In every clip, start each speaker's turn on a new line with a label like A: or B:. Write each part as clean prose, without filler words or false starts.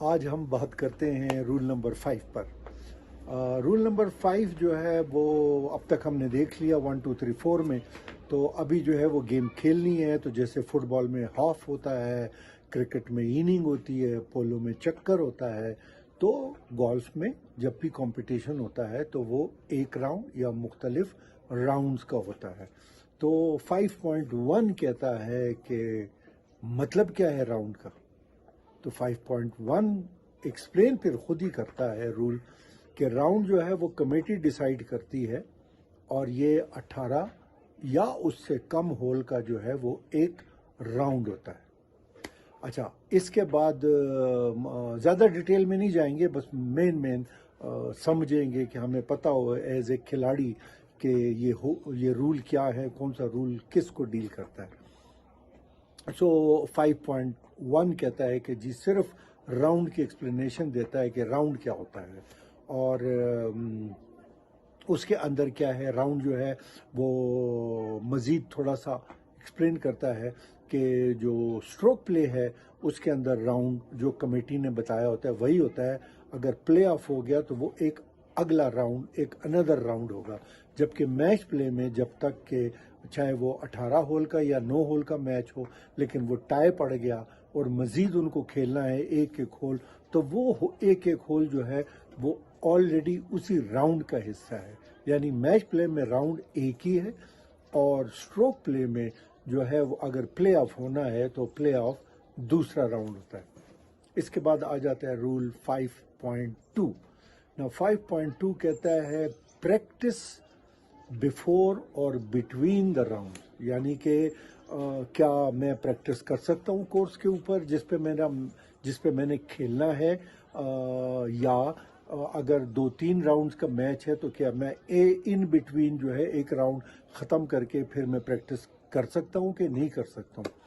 A: آج ہم بات کرتے ہیں رول نمبر 5 پر۔ رول نمبر 5 جو ہے وہ اب تک ہم نے دیکھ لیا 1 2 3 4 میں، تو ابھی جو ہے وہ گیم کھیلنی ہے۔ تو جیسے فٹ بال میں ہاف ہوتا ہے، کرکٹ میں اننگ ہوتی ہے، پولو میں چکر ہوتا ہے، تو گولف میں جب بھی کمپٹیشن ہوتا ہے تو وہ ایک راؤنڈ یا مختلف راؤنڈز کا ہوتا ہے۔ تو 5.1 کہتا ہے کہ مطلب کیا ہے راؤنڈ کا، تو 5.1 ایکسپلین پھر خود ہی کرتا ہے رول کہ راؤنڈ جو ہے وہ کمیٹی ڈیسائیڈ کرتی ہے، اور یہ 18 یا اس سے کم ہول کا جو ہے وہ ایک راؤنڈ ہوتا ہے۔ اچھا، اس کے بعد زیادہ ڈیٹیل میں نہیں جائیں گے، بس مین سمجھیں گے کہ ہمیں پتہ ہو ایز اے کھلاڑی کہ یہ رول کیا ہے، کون سا رول کس کو ڈیل کرتا ہے۔ سو 5.1 کہتا ہے کہ جی صرف راؤنڈ کی ایکسپلینیشن دیتا ہے کہ راؤنڈ کیا ہوتا ہے، اور اس کے اندر کیا ہے۔ راؤنڈ جو ہے وہ مزید تھوڑا سا ایکسپلین کرتا ہے کہ جو اسٹروک پلے ہے اس کے اندر راؤنڈ جو کمیٹی نے بتایا ہوتا ہے وہی ہوتا ہے۔ اگر پلے آف ہو گیا تو وہ ایک اگلا راؤنڈ، ایک اندر راؤنڈ ہوگا، جبکہ میچ پلے میں جب تک کہ چاہے وہ 18 ہول کا یا 9 ہول کا میچ ہو، لیکن وہ ٹائی پڑ گیا اور مزید ان کو کھیلنا ہے ایک ایک ہول، تو وہ ایک ایک ہول جو ہے وہ آلریڈی اسی راؤنڈ کا حصہ ہے۔ یعنی میچ پلے میں راؤنڈ ایک ہی ہے، اور اسٹروک پلے میں جو ہے وہ اگر پلے آف ہونا ہے تو پلے آف دوسرا راؤنڈ ہوتا ہے۔ اس کے بعد آ جاتا ہے رول 5.2۔ نا 5.2 کہتا ہے پریکٹس بیفور اور بٹوین دا راؤنڈ، یعنی کہ کیا میں پریکٹس کر سکتا ہوں کورس کے اوپر جس پہ میں نے کھیلنا ہے، یا اگر 2-3 راؤنڈز کا میچ ہے تو کیا میں ان بٹوین جو ہے ایک راؤنڈ ختم کر کے پھر میں پریکٹس کر سکتا ہوں کہ نہیں کر سکتا ہوں۔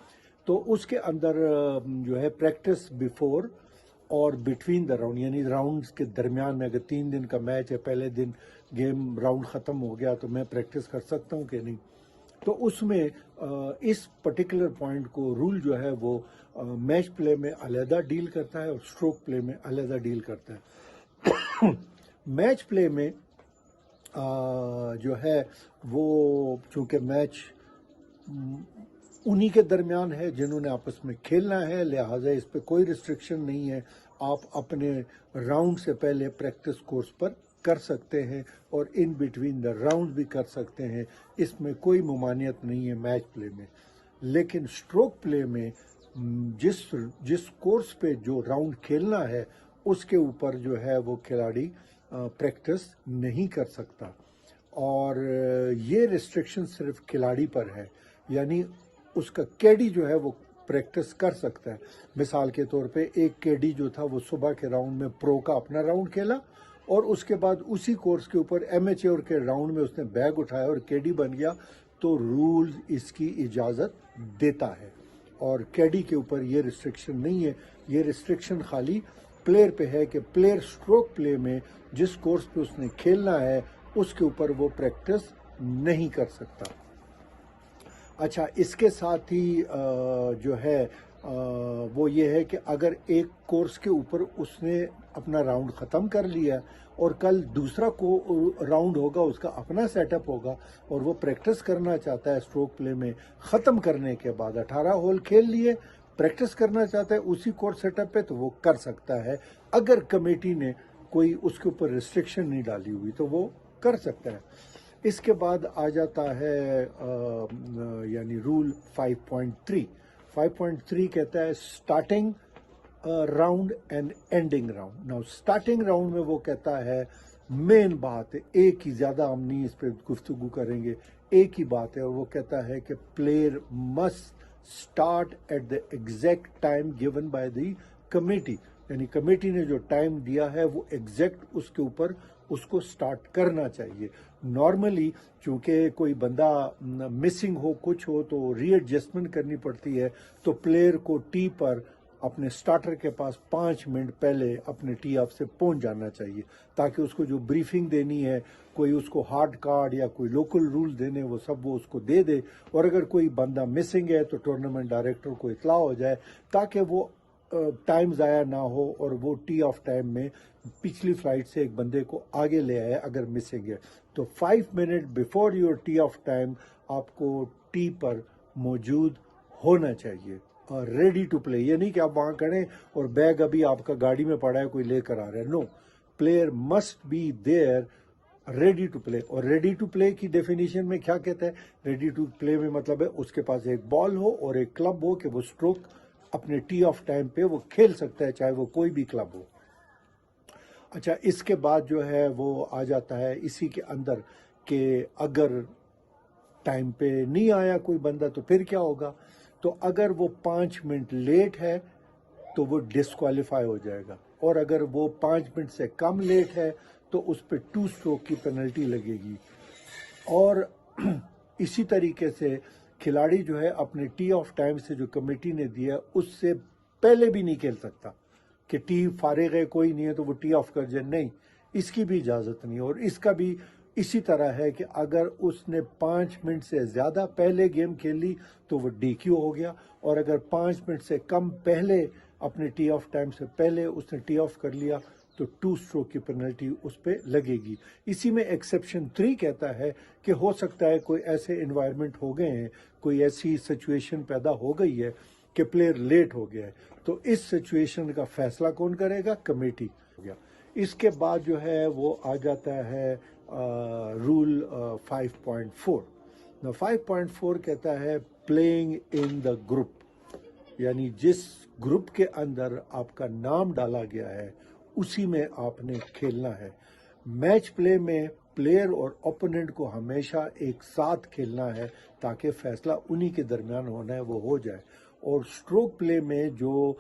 A: تو اس کے اندر جو ہے پریکٹس بیفور اور بٹوین دا راؤنڈ، یعنی راؤنڈز کے درمیان میں، اگر 3 دن کا میچ ہے، پہلے دن گیم راؤنڈ ختم ہو گیا تو میں پریکٹس کر سکتا ہوں کہ نہیں۔ تو اس میں اس پرٹیکولر پوائنٹ کو رول جو ہے وہ میچ پلے میں علیحدہ ڈیل کرتا ہے اور اسٹروک پلے میں علیحدہ ڈیل کرتا ہے۔ میچ پلے میں جو ہے وہ چونکہ میچ انہی کے درمیان ہے جنہوں نے آپس میں کھیلنا ہے، لہٰذا اس پہ کوئی ریسٹرکشن نہیں ہے۔ آپ اپنے راؤنڈ سے پہلے پریکٹس کورس پر کر سکتے ہیں اور ان بٹوین دا راؤنڈ بھی کر سکتے ہیں، اس میں کوئی ممانعت نہیں ہے میچ پلے میں۔ لیکن اسٹروک پلے میں جس کورس پہ جو راؤنڈ کھیلنا ہے اس کے اوپر جو ہے وہ کھلاڑی پریکٹس نہیں کر سکتا، اور یہ ریسٹرکشن صرف کھلاڑی پر ہے، یعنی اس کا کیڈی جو ہے وہ پریکٹس کر سکتا ہے۔ مثال کے طور پہ ایک کیڈی جو تھا وہ صبح کے راؤنڈ میں پرو کا اپنا راؤنڈ کھیلا، اور اس کے بعد اسی کورس کے اوپر ایمیچور کے راؤنڈ میں اس نے بیگ اٹھایا اور کیڈی بن گیا، تو رول اس کی اجازت دیتا ہے، اور کیڈی کے اوپر یہ ریسٹرکشن نہیں ہے۔ یہ ریسٹرکشن خالی پلیئر پہ ہے کہ پلیئر اسٹروک پلے میں جس کورس پہ اس نے کھیلنا ہے اس کے اوپر وہ پریکٹس نہیں کر سکتا۔ اچھا، اس کے ساتھ ہی جو ہے وہ یہ ہے کہ اگر ایک کورس کے اوپر اس نے اپنا راؤنڈ ختم کر لیا اور کل دوسرا راؤنڈ ہوگا، اس کا اپنا سیٹ اپ ہوگا، اور وہ پریکٹس کرنا چاہتا ہے اسٹروک پلے میں ختم کرنے کے بعد 18 ہول کھیل لیے، پریکٹس کرنا چاہتا ہے اسی کورس سیٹ اپ پہ، تو وہ کر سکتا ہے۔ اگر کمیٹی نے کوئی اس کے اوپر ریسٹرکشن نہیں ڈالی ہوئی تو وہ کر سکتا ہے۔ اس کے بعد آ جاتا ہے یعنی رول 5.3۔ 5.3 کہتا ہے starting round and ending round. نا اسٹارٹنگ راؤنڈ میں وہ کہتا ہے مین بات ہے، ایک ہی، زیادہ ہم نہیں اس پہ گفتگو کریں گے، ایک ہی بات ہے، اور وہ کہتا ہے کہ player must start at the exact time given by the committee, یعنی کمیٹی نے جو ٹائم دیا ہے وہ ایگزیکٹ اس کے اوپر اس کو سٹارٹ کرنا چاہیے۔ نارملی چونکہ کوئی بندہ مسنگ ہو، کچھ ہو، تو ری ایڈجسٹمنٹ کرنی پڑتی ہے، تو پلیئر کو ٹی پر اپنے سٹارٹر کے پاس 5 منٹ پہلے اپنے ٹی آف سے پہنچ جانا چاہیے، تاکہ اس کو جو بریفنگ دینی ہے، کوئی اس کو ہارڈ کارڈ یا کوئی لوکل رول دینے، وہ سب وہ اس کو دے دے، اور اگر کوئی بندہ مسنگ ہے تو ٹورنامنٹ ڈائریکٹر کو اطلاع ہو جائے، تاکہ وہ ٹائم ضائع نہ ہو اور وہ ٹی آف ٹائم میں پچھلی فلائٹ سے ایک بندے کو آگے لے آئے اگر مسنگ ہے تو 5 minute before your T of time آپ کو ٹی پر موجود ہونا چاہیے اور ریڈی ٹو پلے. یہ نہیں کہ آپ وہاں کھڑے اور بیگ ابھی آپ کا گاڑی میں پڑا ہے کوئی لے کر آ رہا ہے. No, player must be there ready to play. اور ریڈی ٹو پلے کی ڈیفینیشن میں کیا کہتا ہے؟ ریڈی ٹو پلے میں مطلب ہے اس کے پاس ایک بال ہو اور ایک کلب ہو کہ وہ سٹروک اپنے ٹی آف ٹائم پہ وہ کھیل سکتا ہے چاہے وہ کوئی بھی کلب ہو. اچھا, اس کے بعد جو ہے وہ آ جاتا ہے اسی کے اندر کہ اگر ٹائم پہ نہیں آیا کوئی بندہ تو پھر کیا ہوگا. تو اگر وہ 5 منٹ لیٹ ہے تو وہ ڈسکوالیفائی ہو جائے گا, اور اگر وہ 5 منٹ سے کم لیٹ ہے تو اس پہ 2 اسٹروک کی پینلٹی لگے گی. اور اسی طریقے سے کھلاڑی جو ہے اپنے ٹی آف ٹائم سے جو کمیٹی نے دیا اس سے پہلے بھی نہیں کھیل سکتا کہ ٹی فارغ ہے کوئی نہیں ہے تو وہ ٹی آف کر جائے, نہیں, اس کی بھی اجازت نہیں. اور اس کا بھی اسی طرح ہے کہ اگر اس نے 5 منٹ سے زیادہ پہلے گیم کھیل لی تو وہ ڈی کیو ہو گیا, اور اگر 5 منٹ سے کم پہلے اپنے ٹی آف ٹائم سے پہلے اس نے ٹی آف کر لیا تو 2 اسٹروک کی پینلٹی اس پہ لگے گی. اسی میں ایکسیپشن 3 کہتا ہے کہ ہو سکتا ہے کوئی ایسے انوائرمنٹ ہو گئے ہیں, کوئی ایسی سچویشن پیدا ہو گئی ہے کہ پلیئر لیٹ ہو گیا ہے, تو اس سچویشن کا فیصلہ کون کرے گا؟ کمیٹی ہو گیا. اس کے بعد جو ہے وہ آ جاتا ہے رول 5.4. 5.4 کہتا ہے پلینگ ان دا گروپ, یعنی جس گروپ کے اندر آپ کا نام ڈالا گیا ہے اسی میں آپ نے کھیلنا ہے. میچ پلے میں پلیئر اور اوپوننٹ کو ہمیشہ ایک ساتھ کھیلنا ہے تاکہ فیصلہ انہی کے درمیان ہونا ہے وہ ہو جائے. اور سٹروک پلے میں جو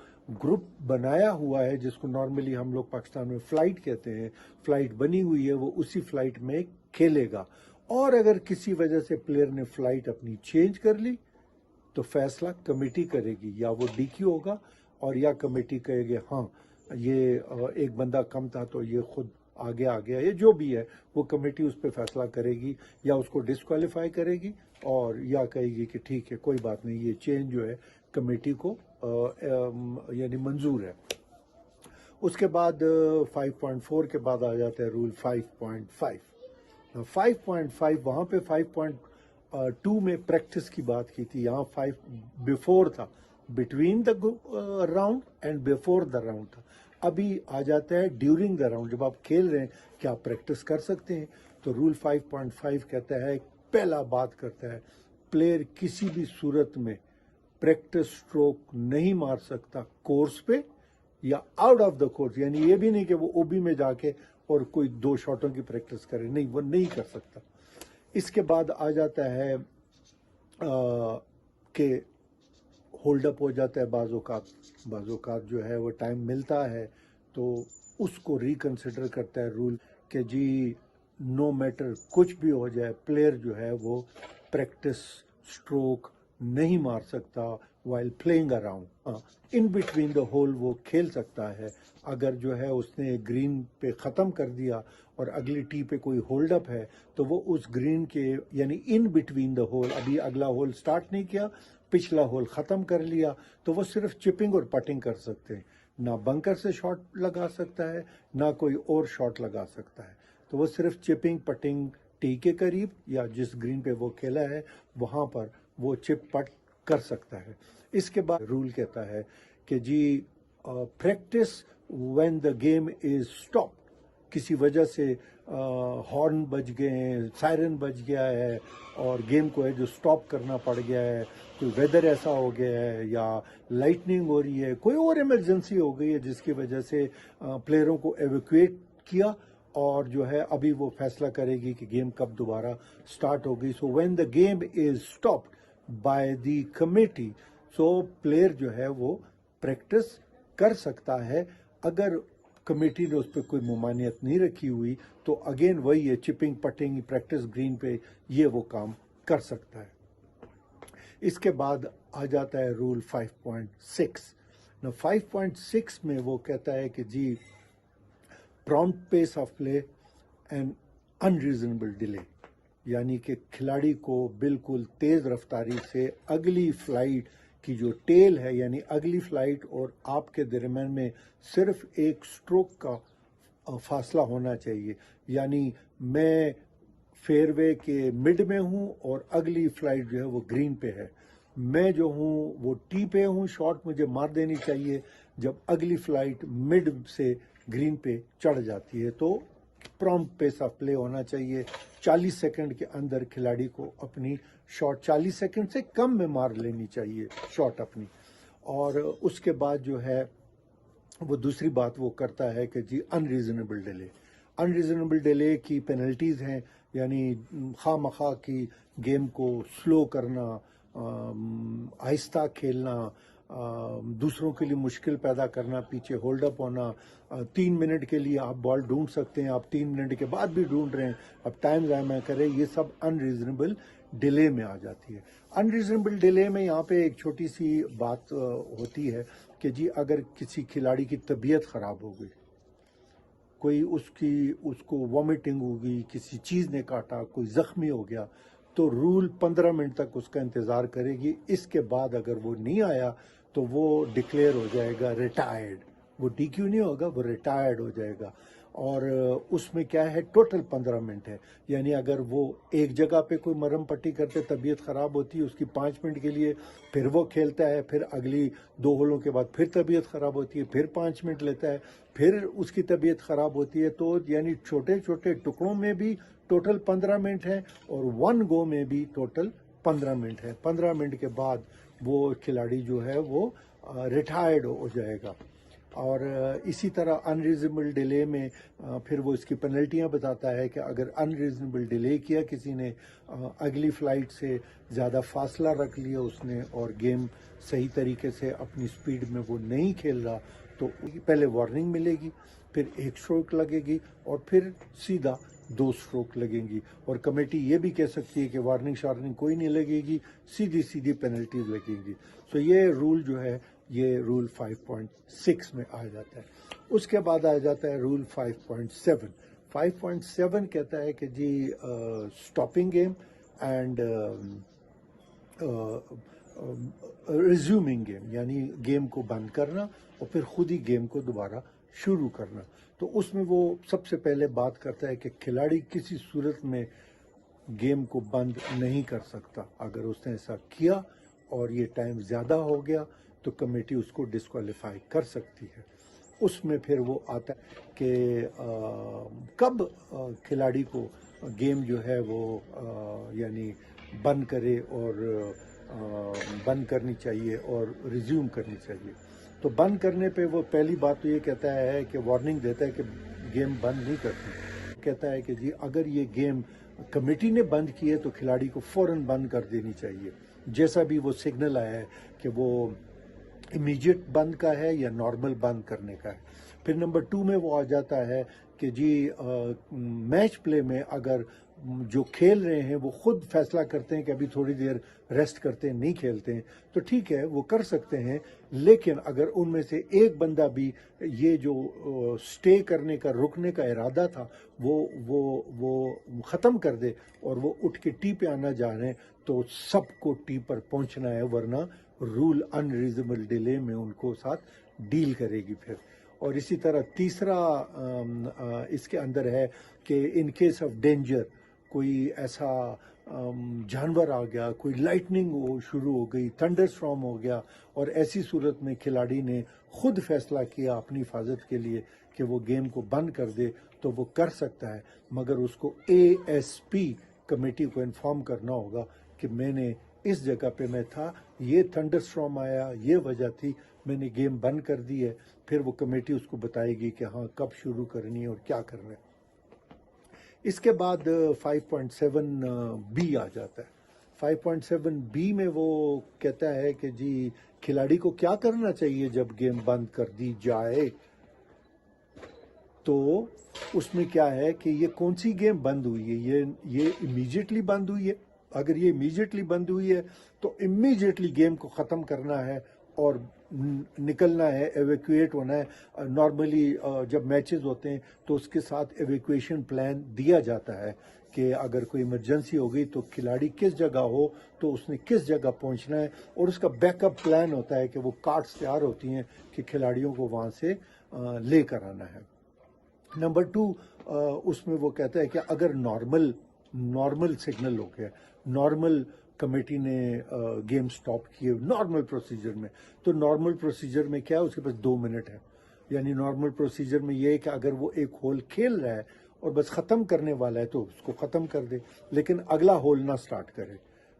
A: گروپ بنایا ہوا ہے جس کو نارملی ہم لوگ پاکستان میں فلائٹ کہتے ہیں, فلائٹ بنی ہوئی ہے, وہ اسی فلائٹ میں کھیلے گا. اور اگر کسی وجہ سے پلیئر نے فلائٹ اپنی چینج کر لی تو فیصلہ کمیٹی کرے گی, یا وہ ڈی کیو ہوگا اور یا کمیٹی کہے گی ہاں یہ ایک بندہ کم تھا تو یہ خود آگے آ گیا, یہ جو بھی ہے وہ کمیٹی اس پہ فیصلہ کرے گی, یا اس کو ڈسکوالیفائی کرے گی اور یا کہے گی کہ ٹھیک ہے کوئی بات نہیں, یہ چینج جو ہے کمیٹی کو یعنی منظور ہے. اس کے بعد 5.4 کے بعد آ جاتا ہے رول 5.5. 5.5 وہاں پہ 5.2 میں پریکٹس کی بات کی تھی, یہاں 5 بیفور تھا, between the round and before the round تھا. ابھی آ جاتا ہے ڈیورنگ دا راؤنڈ, جب آپ کھیل رہے ہیں کیا آپ پریکٹس کر سکتے ہیں. تو رول 5.5 کہتا ہے, پہلا بات کرتا ہے پلیئر کسی بھی صورت میں پریکٹس سٹروک نہیں مار سکتا کورس پہ یا آؤٹ آف دا کورس, یعنی یہ بھی نہیں کہ وہ او بی میں جا کے اور کوئی 2 شاٹوں کی پریکٹس کرے, نہیں, وہ نہیں کر سکتا. اس کے بعد آ جاتا ہے کہ ہولڈ اپ ہو جاتا ہے بعض اوقات جو ہے وہ ٹائم ملتا ہے تو اس کو ریکنسیڈر کرتا ہے رول کہ جی نو میٹر کچھ بھی ہو جائے پلیئر جو ہے وہ پریکٹس سٹروک نہیں مار سکتا while playing around. In between the whole وہ کھیل سکتا ہے اگر جو ہے اس نے گرین پہ ختم کر دیا اور اگلی ٹی پہ کوئی ہولڈ اپ ہے تو وہ اس گرین کے یعنی ان بٹوین دا ہول, ابھی اگلا ہول سٹارٹ نہیں کیا, پچھلا ہول ختم کر لیا, تو وہ صرف چپنگ اور پٹنگ کر سکتے ہیں, نہ بنکر سے شاٹ لگا سکتا ہے نہ کوئی اور شاٹ لگا سکتا ہے. تو وہ صرف چپنگ پٹنگ ٹی کے قریب یا جس گرین پہ وہ کھیلا ہے وہاں پر وہ چپ پٹ کر سکتا ہے. اس کے بعد رول کہتا ہے کہ جی practice when the game is stop, کسی وجہ سے ہارن بج گئے ہیں, سائرن بج گیا ہے اور گیم کو ہے جو سٹاپ کرنا پڑ گیا ہے, کوئی ویدر ایسا ہو گیا ہے یا لائٹننگ ہو رہی ہے, کوئی اور ایمرجنسی ہو گئی ہے جس کی وجہ سے پلیئروں کو ایویکویٹ کیا اور جو ہے ابھی وہ فیصلہ کرے گی کہ گیم کب دوبارہ سٹارٹ ہوگی. So when the game is stopped by the committee, so player جو ہے وہ پریکٹس کر سکتا ہے. اگر کمیٹی نے اس پہ کوئی ممانعت نہیں رکھی ہوئی تو اگین وہی ہے چپنگ پٹنگ پریکٹس گرین پہ یہ وہ کام کر سکتا ہے. اس کے بعد آ جاتا ہے رول 5.6. 5.6 میں وہ کہتا ہے کہ جی prompt pace of play and unreasonable delay, یعنی کہ کھلاڑی کو بالکل تیز رفتاری سے اگلی فلائٹ کی جو ٹیل ہے یعنی اگلی فلائٹ اور آپ کے درمیان میں صرف ایک سٹروک کا فاصلہ ہونا چاہیے. یعنی میں فیئر وے کے مڈ میں ہوں اور اگلی فلائٹ جو ہے وہ گرین پہ ہے. میں جو ہوں وہ ٹی پہ ہوں, شاٹ مجھے مار دینی چاہیے جب اگلی فلائٹ مڈ سے گرین پہ چڑھ جاتی ہے. تو پرومپٹ پیس آف پلے ہونا چاہیے. 40 سیکنڈ کے اندر کھلاڑی کو اپنی شاٹ 40 سیکنڈ سے کم میں مار لینی چاہیے شاٹ اپنی. اور اس کے بعد جو ہے وہ دوسری بات وہ کرتا ہے کہ جی انریزنیبل ڈیلے. انریزنیبل ڈیلے کی پینلٹیز ہیں, یعنی خواہ مخواہ کی گیم کو سلو کرنا, آہستہ کھیلنا, دوسروں کے لیے مشکل پیدا کرنا, پیچھے ہولڈ اپ ہونا. 3 منٹ کے لیے آپ بال ڈھونڈ سکتے ہیں, آپ 3 منٹ کے بعد بھی ڈھونڈ رہے ہیں, اب ٹائم ضائع نہ کریں. یہ سب انریزنیبل ڈیلے میں آ جاتی ہے. انریزنیبل ڈیلے میں یہاں پہ ایک چھوٹی سی بات ہوتی ہے کہ جی اگر کسی کھلاڑی کی طبیعت خراب ہو گئی, کوئی اس کو وامٹنگ ہوگی, کسی چیز نے کاٹا, کوئی زخمی ہو گیا, تو رول 15 منٹ تک اس کا انتظار کرے گی. اس کے بعد اگر وہ نہیں آیا تو وہ ڈکلیئر ہو جائے گا ریٹائرڈ. وہ ڈی کیو نہیں ہوگا, وہ ریٹائرڈ ہو جائے گا. اور اس میں کیا ہے, ٹوٹل 15 منٹ ہے. یعنی اگر وہ ایک جگہ پہ کوئی مرہم پٹی کرتے, طبیعت خراب ہوتی ہے اس کی 5 منٹ کے لیے, پھر وہ کھیلتا ہے, پھر اگلی 2 ہولوں کے بعد پھر طبیعت خراب ہوتی ہے, پھر 5 منٹ لیتا ہے, پھر اس کی طبیعت خراب ہوتی ہے. تو یعنی چھوٹے چھوٹے ٹکڑوں میں بھی ٹوٹل 15 منٹ ہے اور 1 گو میں بھی ٹوٹل 15 منٹ ہے. 15 منٹ کے بعد وہ کھلاڑی جو ہے وہ ریٹائرڈ ہو جائے گا. اور اسی طرح انریزنیبل ڈیلے میں پھر وہ اس کی پینلٹیاں بتاتا ہے کہ اگر انریزنیبل ڈیلے کیا کسی نے, اگلی فلائٹ سے زیادہ فاصلہ رکھ لیا اس نے, اور گیم صحیح طریقے سے اپنی سپیڈ میں وہ نہیں کھیل رہا, تو پہلے وارننگ ملے گی, پھر 1 سٹروک لگے گی, اور پھر سیدھا 2 سٹروک لگیں گی. اور کمیٹی یہ بھی کہہ سکتی ہے کہ وارننگ شارننگ کوئی نہیں لگے گی, سیدھی پینلٹیز لگیں گی. تو یہ رول جو ہے یہ رول 5.6 میں آ جاتا ہے. اس کے بعد آ جاتا ہے رول 5.7. 5.7 کہتا ہے کہ جی سٹاپنگ گیم اینڈ ریزیومنگ گیم, یعنی گیم کو بند کرنا اور پھر خود ہی گیم کو دوبارہ شروع کرنا. تو اس میں وہ سب سے پہلے بات کرتا ہے کہ کھلاڑی کسی صورت میں گیم کو بند نہیں کر سکتا. اگر اس نے ایسا کیا اور یہ ٹائم زیادہ ہو گیا تو کمیٹی اس کو ڈسکوالیفائی کر سکتی ہے. اس میں پھر وہ آتا ہے کہ کب کھلاڑی کو گیم جو ہے وہ یعنی بند کرے اور بند کرنی چاہیے اور ریزیوم کرنی چاہیے. تو بند کرنے پہ وہ پہلی بات تو یہ کہتا ہے کہ وارننگ دیتا ہے کہ گیم بند نہیں کرتی. کہتا ہے کہ جی اگر یہ گیم کمیٹی نے بند کی ہے تو کھلاڑی کو فوراً بند کر دینی چاہیے, جیسا بھی وہ سگنل آیا ہے کہ وہ امیجیٹ بند کا ہے یا نارمل بند کرنے کا ہے. پھر نمبر 2 میں وہ آ جاتا ہے کہ جی میچ پلے میں اگر جو کھیل رہے ہیں وہ خود فیصلہ کرتے ہیں کہ ابھی تھوڑی دیر ریسٹ کرتے ہیں, نہیں کھیلتے ہیں, تو ٹھیک ہے وہ کر سکتے ہیں. لیکن اگر ان میں سے ایک بندہ بھی یہ جو سٹے کرنے کا, رکنے کا ارادہ تھا وہ ختم کر دے اور وہ اٹھ کے ٹی پہ آنا جا رہے ہیں, تو سب کو ٹی پر پہنچنا ہے, ورنہ رول انریزنیبل ڈیلے میں ان کو ساتھ ڈیل کرے گی پھر. اور اسی طرح تیسرا اس کے اندر ہے کہ ان کیس آف ڈینجر, کوئی ایسا جانور آ گیا, کوئی لائٹننگ شروع ہو گئی, تھنڈر اسٹارم ہو گیا, اور ایسی صورت میں کھلاڑی نے خود فیصلہ کیا اپنی حفاظت کے لیے کہ وہ گیم کو بند کر دے, تو وہ کر سکتا ہے, مگر اس کو ASP کمیٹی کو انفارم کرنا ہوگا کہ میں نے اس جگہ پہ میں تھا, یہ تھنڈر اسٹارم آیا, یہ وجہ تھی, میں نے گیم بند کر دی ہے. پھر وہ کمیٹی اس کو بتائے گی کہ ہاں کب شروع کرنی ہے اور کیا کرنا ہے. اس کے بعد 5.7B آ جاتا ہے. 5.7B میں وہ کہتا ہے کہ جی کھلاڑی کو کیا کرنا چاہیے جب گیم بند کر دی جائے. تو اس میں کیا ہے کہ یہ کون سی گیم بند ہوئی ہے, یہ امیجیٹلی بند ہوئی ہے. اگر یہ امیجیٹلی بند ہوئی ہے تو امیجیٹلی گیم کو ختم کرنا ہے اور نکلنا ہے, ایویکویٹ ہونا ہے. نارملی جب میچز ہوتے ہیں تو اس کے ساتھ ایویکویشن پلان دیا جاتا ہے کہ اگر کوئی ایمرجنسی ہو گئی تو کھلاڑی کس جگہ ہو تو اس نے کس جگہ پہنچنا ہے، اور اس کا بیک اپ پلان ہوتا ہے کہ وہ کارٹس تیار ہوتی ہیں کہ کھلاڑیوں کو وہاں سے لے کر آنا ہے۔ نمبر 2 اس میں وہ کہتا ہے کہ اگر نارمل سگنل ہو گیا، نارمل کمیٹی نے گیم سٹاپ کیے نارمل پروسیجر میں، تو نارمل پروسیجر میں کیا ہے، اس کے پاس 2 منٹ ہے۔ یعنی نارمل پروسیجر میں یہ ہے کہ اگر وہ ایک ہول کھیل رہا ہے اور بس ختم کرنے والا ہے تو اس کو ختم کر دے، لیکن اگلا ہول نہ سٹارٹ کرے۔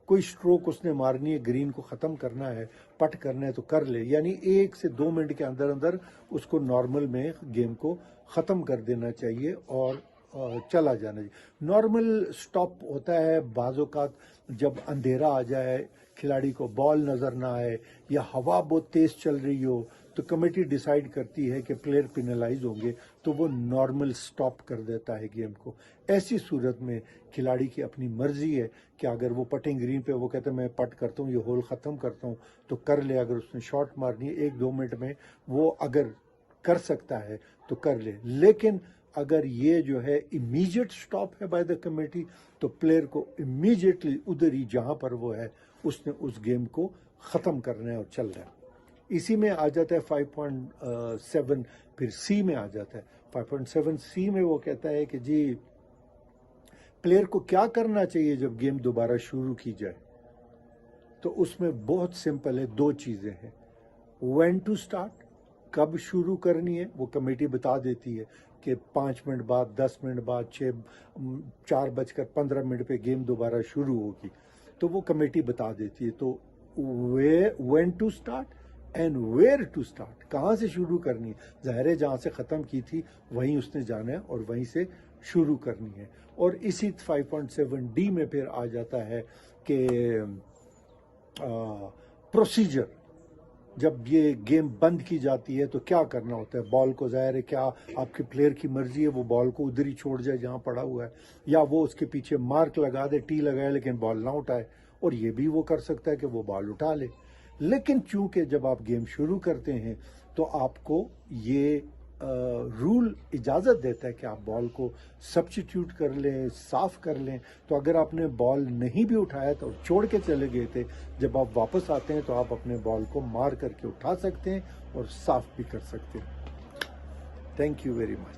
A: کوئی سٹروک اس نے مارنی ہے، گرین کو ختم کرنا ہے، پٹ کرنا ہے تو کر لے، یعنی 1 سے 2 منٹ کے اندر اس کو نارمل میں گیم کو ختم کر دینا چاہیے اور چلا جانا چاہیے۔ نارمل سٹاپ ہوتا ہے بعض اوقات جب اندھیرا آ جائے، کھلاڑی کو بال نظر نہ آئے یا ہوا بہت تیز چل رہی ہو، تو کمیٹی ڈیسائیڈ کرتی ہے کہ پلیئر پینلائز ہوں گے تو وہ نارمل سٹاپ کر دیتا ہے گیم کو۔ ایسی صورت میں کھلاڑی کی اپنی مرضی ہے کہ اگر وہ پٹنگ گرین پہ وہ کہتا ہے میں پٹ کرتا ہوں، یہ ہول ختم کرتا ہوں، تو کر لے۔ اگر اس نے شاٹ مارنی ہے 1-2 منٹ میں وہ اگر کر سکتا ہے تو کر لے، لیکن اگر یہ جو ہے امیجیٹ سٹاپ ہے بائی دا کمیٹی تو پلیئر کو امیجیٹلی ادھر ہی جہاں پر وہ ہے اس نے اس گیم کو ختم کرنا ہے اور چل رہا ہے۔ اسی میں آ جاتا ہے 5.7، پھر سی میں آ جاتا ہے۔ 5.7 سی میں وہ کہتا ہے کہ جی پلیئر کو کیا کرنا چاہیے جب گیم دوبارہ شروع کی جائے، تو اس میں بہت سمپل ہے، 2 چیزیں ہیں۔ وین ٹو اسٹارٹ، کب شروع کرنی ہے وہ کمیٹی بتا دیتی ہے کہ 5 منٹ بعد، 10 منٹ بعد، 4:15 پہ گیم دوبارہ شروع ہوگی، تو وہ کمیٹی بتا دیتی ہے۔ تو when to start and where to start, کہاں سے شروع کرنی ہے، ظاہر ہے جہاں سے ختم کی تھی وہیں اس نے جانا ہے اور وہیں سے شروع کرنی ہے۔ اور اسی 5.7 ڈی میں پھر آ جاتا ہے کہ پروسیجر، جب یہ گیم بند کی جاتی ہے تو کیا کرنا ہوتا ہے۔ بال کو ظاہر ہے کیا آپ کے پلیئر کی مرضی ہے وہ بال کو ادھر ہی چھوڑ جائے جہاں پڑا ہوا ہے، یا وہ اس کے پیچھے مارک لگا دے، ٹی لگائے لیکن بال نہ اٹھائے، اور یہ بھی وہ کر سکتا ہے کہ وہ بال اٹھا لے۔ لیکن چونکہ جب آپ گیم شروع کرتے ہیں تو آپ کو یہ رول اجازت دیتا ہے کہ آپ بال کو سبسٹیٹیوٹ کر لیں، صاف کر لیں۔ تو اگر آپ نے بال نہیں بھی اٹھایا تو چھوڑ کے چلے گئے تھے، جب آپ واپس آتے ہیں تو آپ اپنے بال کو مار کر کے اٹھا سکتے ہیں اور صاف بھی کر سکتے ہیں۔ Thank you very much.